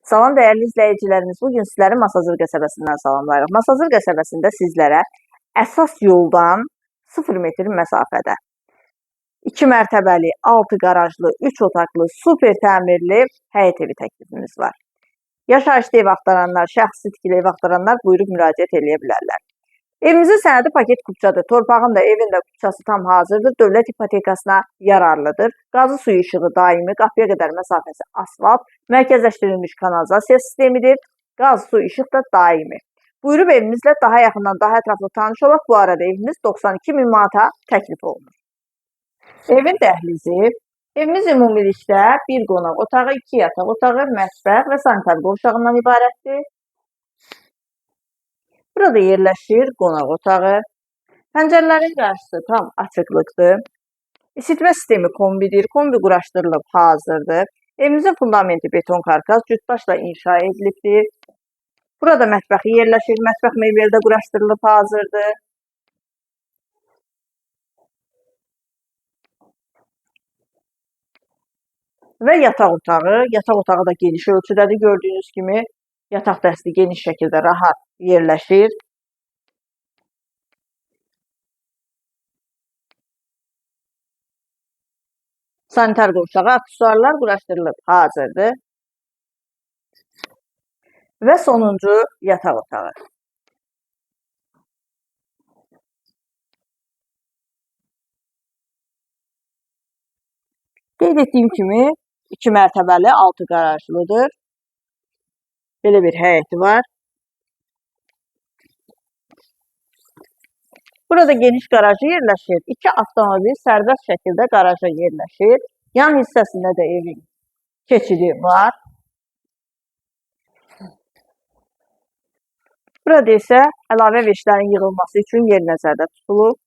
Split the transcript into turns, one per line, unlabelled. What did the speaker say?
Salam dəyərli izləyicilərimiz, bugün sizləri Masazır qəsəbəsindən salamlayırıq. Masazır qəsəbəsində sizlərə əsas yoldan 0 metr məsafədə 2 mərtəbəli, 6 qarajlı, 3 otaqlı, super təmirli həyət evi təklifimiz var. Yaşayışlı ev axtaranlar, şəxsi tikili ev axtaranlar buyurub müraciət edə bilərlər. Evimizin sənədi paket kupçadır. Torpağın da, evin də kupçası tam hazırdır. Dövlət ipotekasına yararlıdır. Qazı suyu işığı daimi, qapıya qədər məsafəsi asfalt, mərkəzləşdirilmiş kanalizasiya sistemidir. Qazı suyu işıq da daimi. Buyurub evimizlə daha yaxından, daha ətraflı tanış olaq. Bu arada evimiz 92.000 manata təklif olunur. Evin dəhlizi, evimiz ümumilikdə bir qonaq otağı, 2 yataq otağı, mətbəx və sanitar qovşağından ibarətdir. Burada yerləşir qonaq otağı. Pəncərələrin qarşısı tam açıqlıqdır. İsitmə sistemi kombidir. Kombi quraşdırılıb hazırdır. Evimizin fundamenti beton karkas cütbaşla inşa edilibdir. Burada mətbəxi yerləşir. Mətbəx mebeli də quraşdırılıb hazırdır. Və yataq otağı. Yataq otağı da geniş ölçüdədir. Gördüyünüz kimi yataq dəsti geniş şəkildə rahat yerləşir. Sanitar qovşağı, aksesuarlar quraşdırılıb hazırdır. Və sonuncu yataq otağı. Qeyd etdiyim kimi 2 mərtəbəli, 6 qarajlıdır. Belə bir həyəti var. Burada geniş qarajı yerləşir. 2 avtomobil sərbəst şəkildə qaraja yerləşir. Yan hissəsində də evin keçidi var. Burada isə əlavə veşlərin yığılması üçün yer nəzərdə tutulub.